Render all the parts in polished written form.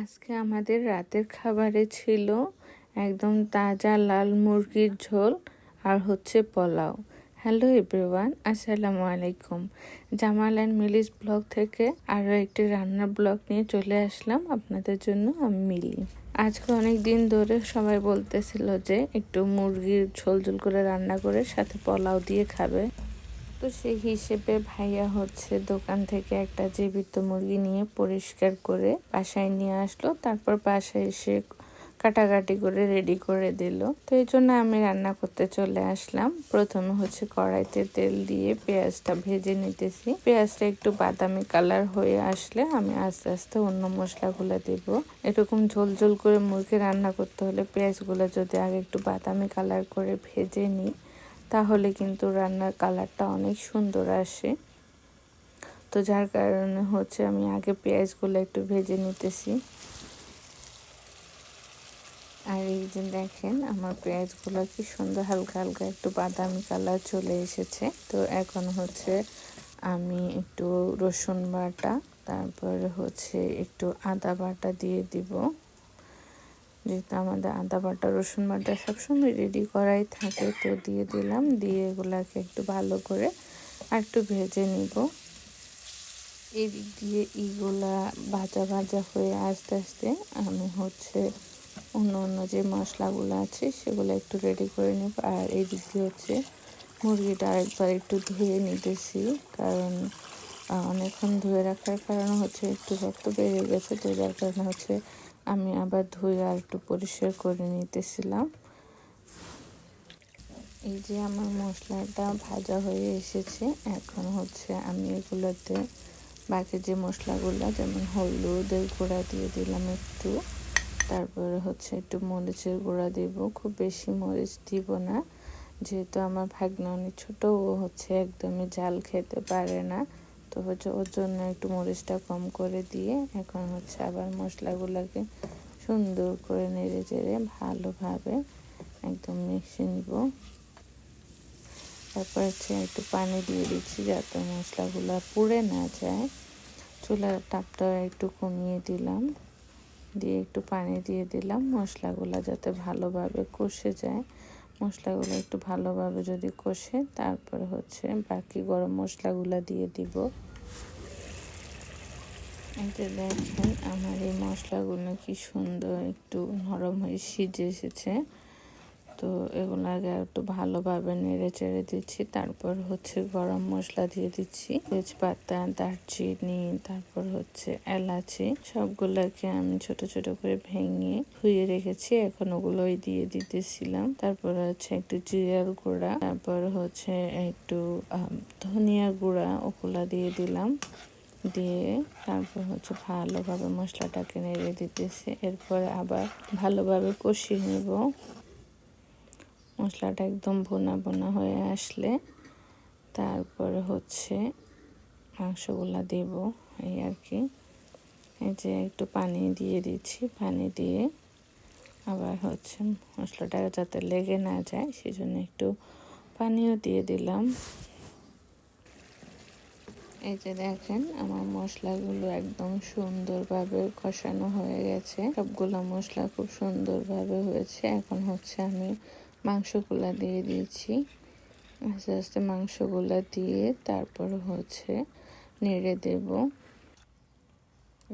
আজকে আমাদের রাতের খাবারে ছিল একদম তাজা লাল মুরগির ঝোল আর হচ্ছে পোলাও। হ্যালো এভরিওয়ান, আসসালামু আলাইকুম। জামাল অ্যান্ড মিলিস ব্লগ থেকে আরও একটি রান্নার ব্লগ নিয়ে চলে আসলাম আপনাদের জন্য। আমি মিলি। আজকে অনেক দিন ধরে সবাই বলতেছিল যে একটু মুরগির ঝোল ঝোল করে রান্না করে সাথে পোলাও দিয়ে খাবে। তো সেই হিসেবে ভাইয়া হচ্ছে দোকান থেকে একটা জীবিত মুরগি নিয়ে পরিষ্কার করে বাসায় নিয়ে আসলো। তারপর বাসায় এসে কাটাকাটি করে রেডি করে দিল। তো এই জন্য আমি রান্না করতে চলে আসলাম। প্রথমে হচ্ছে কড়াইতে তেল দিয়ে পেঁয়াজটা ভেজে নিতেছি। পেঁয়াজটা একটু বাদামি কালার হয়ে আসলে আমি আস্তে আস্তে অন্য মশলাগুলো দেব। এরকম ঝোল ঝোল করে মুরগি রান্না করতে হলে পেঁয়াজগুলো যদি আগে একটু বাদামি কালার করে ভেজে নিই তাহলে কিন্তু রান্নার কালারটা অনেক সুন্দর আসে। তো যার কারণে হচ্ছে আমি আগে পেঁয়াজগুলো একটু ভেজে নিতেছি। আর এই যে দেখেন আমার পেঁয়াজগুলো কি সুন্দর হালকা হালকা একটু বাদামি কালার চলে এসেছে। তো এখন হচ্ছে আমি একটু রসুন বাটা, তারপরে হচ্ছে একটু আদা বাটা দিয়ে দিব। যেহেতু আমাদের আদা বাটা রসুন বাটা সবসময় রেডি করাই থাকে, তো দিয়ে দিলাম। দিয়ে এগুলাকে একটু ভালো করে আর একটু ভেজে নিব। এদিক দিয়ে এগুলা ভাজা ভাজা হয়ে আস্তে আস্তে আমি হচ্ছে অন্য যে মশলাগুলো আছে সেগুলো একটু রেডি করে নেব। আর এদিক দিয়ে হচ্ছে মুরগিটা আরেকবার একটু ধুয়ে নিতেছি, কারণ অনেকক্ষণ ধুয়ে রাখার কারণে হচ্ছে একটু রক্ত বেড়ে গেছে। তো যার কারণে হচ্ছে আমি আবার ধুয়ে আর একটু পরিষ্কার করে নিতেছিলাম। এই যে আমার মশলাটা ভাজা হয়ে এসেছে। এখন হচ্ছে আমি এগুলোতে বাকি যে মশলাগুলো, যেমন হলুদের গুঁড়া দিয়ে দিলাম একটু, তারপরে হচ্ছে একটু মরিচের গুঁড়া দিব। খুব বেশি মরিচ দিব না, যেহেতু আমার ভাগ্নে অনেক ছোটো, ও হচ্ছে একদমই ঝাল খেতে পারে না। তো হচ্ছে ওর জন্য একটু মরিচটা কম করে দিয়ে এখন হচ্ছে আবার মশলাগুলোকে সুন্দর করে নেড়ে চেড়ে ভালোভাবে একদম মিশিয়ে নিব। তারপর হচ্ছে একটু পানি দিয়ে দিচ্ছি যাতে মশলাগুলো পুড়ে না যায়। চুলার তাপটা একটু কমিয়ে দিলাম, দিয়ে একটু পানি দিয়ে দিলাম মশলাগুলো যাতে ভালোভাবে কষে যায়। মশলাগুলো একটু ভালোভাবে যদি কষে তারপরে হচ্ছে বাকি গরম মশলাগুলো দিয়ে দিব। এই যে দেখেন আমার এই মশলাগুলো কি সুন্দর একটু নরম হয়ে সিজে এসেছে। তো এগুলো আগে একটু ভালোভাবে নেড়ে চেড়ে দিচ্ছি। তারপর হচ্ছে গরম মশলা দিয়ে দিচ্ছি, তেজপাতা, দারচিনি, তারপর হচ্ছে এলাচি, সবগুলোকে আমি ছোট ছোট করে ভেঙে ধুয়ে রেখেছি, এখন ওগুলোই দিয়ে দিতেছিলাম। তারপর হচ্ছে একটু জিরার গুঁড়া, তারপর হচ্ছে একটু ধনিয়া গুঁড়া, ওগুলা দিয়ে দিলাম। দিয়ে তারপর হচ্ছে ভালোভাবে মশলাটাকে নেড়ে দিতেছি। এরপর আবার ভালোভাবে কষিয়ে নেব। মশলাটা একদম ভুনা ভুনা হয়ে আসলে তারপরে হচ্ছে মাংসগুলা দেব, এই আর কি। এই যে একটু পানি দিয়ে দিচ্ছি, পানি দিয়ে আবার হচ্ছে মশলাটা যাতে লেগে না যায় সেজন্য একটু পানিও দিয়ে দিলাম। এই যে দেখেন আমার মশলাগুলো একদম সুন্দরভাবে কষানো হয়ে গেছে, সবগুলো মশলা খুব সুন্দরভাবে হয়েছে। এখন হচ্ছে আমি মাংসগুলা দিয়ে দিয়েছি। আস্তে আস্তে মাংসগুলা দিয়ে তারপর হচ্ছে নেড়ে দেব,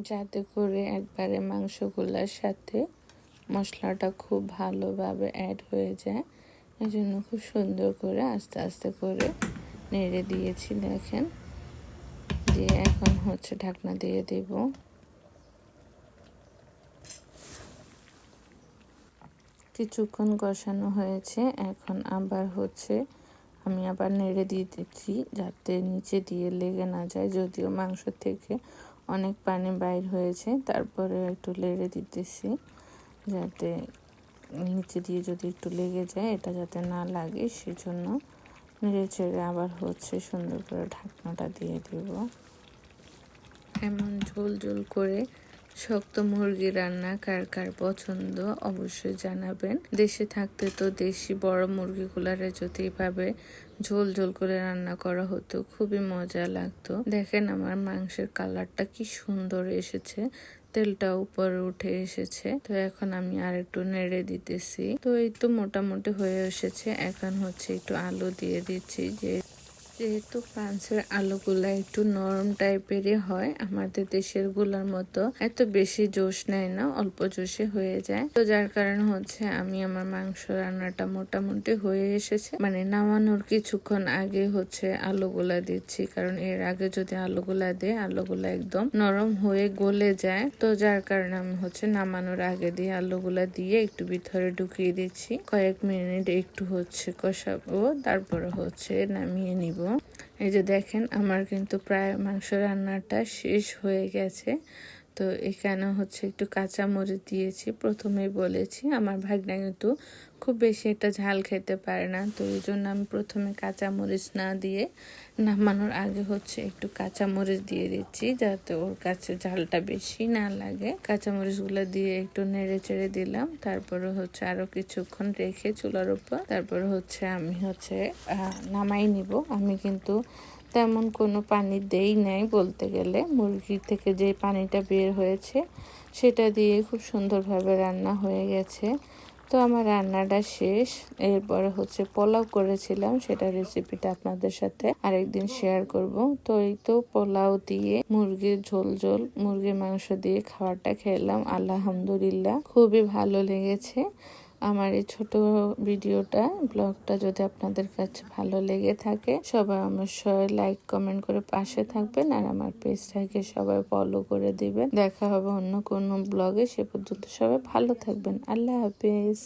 যাতে করে একবারে মাংসগুলার সাথে মশলাটা খুব ভালোভাবে অ্যাড হয়ে যায়। এই জন্য খুব সুন্দর করে আস্তে আস্তে করে নেড়ে দিয়েছি। দেখেন, দিয়ে এখন হচ্ছে ঢাকনা দিয়ে দেব। কিছুক্ষণ কষানো হয়েছে, এখন আবার হচ্ছে আমি আবার নেড়ে দিয়ে দিচ্ছি যাতে নিচে দিয়ে লেগে না যায়। যদিও মাংস থেকে অনেক পানি বাইর হয়েছে, তারপরে একটু নেড়ে দিতেছি যাতে নিচে দিয়ে যদি একটু লেগে যায় এটা যাতে না লাগে, সেজন্য নেড়ে চেড়ে আবার হচ্ছে সুন্দর করে ঢাকনাটা দিয়ে দেব। এমন ঝোল ঝোল করে শক্ত মুরগি রান্না কার কার পছন্দ অবশ্যই জানাবেন। দেশে থাকতে তো দেশি বড় মুরগিগুলারে যদি এভাবে ঝোল ঝোল করে রান্না করা হতো খুবই মজা লাগতো। দেখেন আমার মাংসের কালারটা কি সুন্দর এসেছে। তেলটা উপরে উঠে এসেছে। তো এখন আমি আর একটু নেড়ে দিতেছি। তো এই তো মোটামুটি হয়ে এসেছে। এখন হচ্ছে একটু আলু দিয়ে দিচ্ছি। যেহেতু ফ্রান্সের আলুগুলা একটু নরম টাইপেরই হয়, আমাদের দেশের গুলার মতো এত বেশি জোশ নেয় না, অল্প জোশে হয়ে যায়। তো যার কারণে হচ্ছে আমি আমার মাংস রান্নাটা মোটামুটি হয়ে এসেছে, মানে নামানোর কিছুক্ষণ আগে হচ্ছে আলুগুলা দিচ্ছি, কারণ এর আগে যদি আলুগুলা দেয় আলুগুলা একদম নরম হয়ে গলে যায়। তো যার কারণে আমি হচ্ছে নামানোর আগে দিয়ে আলুগুলা দিয়ে একটু ভিতরে ঢুকিয়ে দিচ্ছি, কয়েক মিনিট একটু হচ্ছে কষাবো, তারপরে হচ্ছে নামিয়ে নিব। এই যে দেখেন আমার কিন্তু প্রায় মাংস রান্নাটা শেষ হয়ে গেছে। তো এখানে হচ্ছে একটু কাঁচা মরিচ দিয়েছি, প্রথমেই বলেছি আমার ভাগনা কিন্তু খুব বেশি একটা ঝাল খেতে পারে না। তো এই জন্য আমি প্রথমে কাঁচা মরিচ না দিয়ে নামানোর আগে হচ্ছে একটু কাঁচা মরিচ দিয়ে দিচ্ছি, যাতে ওর কাছে ঝালটা বেশি না লাগে। কাঁচা মরিচগুলো দিয়ে একটু নেড়ে চেড়ে দিলাম, তারপরে হচ্ছে আরো কিছুক্ষণ রেখে চুলার উপর তারপরে হচ্ছে আমি হচ্ছে নামাই নিব। আমি কিন্তু তেমন কোনো পানি দেই নাই, বলতে গেলে মুরগির থেকে যে পানিটা বের হয়েছে সেটা দিয়ে খুব সুন্দরভাবে রান্না হয়ে গেছে। তো আমার রান্নাটা শেষ। এরপরে হচ্ছে পোলাও করেছিলাম, সেটা রেসিপিটা আপনাদের সাথে আরেকদিন শেয়ার করব। তো এই তো পোলাও দিয়ে মুরগির ঝোল ঝোল মুরগির মাংস দিয়ে খাবারটা খেলাম, আলহামদুলিল্লাহ খুবই ভালো লেগেছে। আমার এই ছোট ভিডিওটা ব্লগটা যদি আপনাদের কাছে ভালো লেগে থাকে, সবাই আমার সবাই লাইক কমেন্ট করে পাশে থাকবেন, আর আমার পেজটাকে সবাই ফলো করে দিবেন। দেখা হবে অন্য কোনো ব্লগে, সে পর্যন্ত সবাই ভালো থাকবেন। আল্লাহ হাফেজ।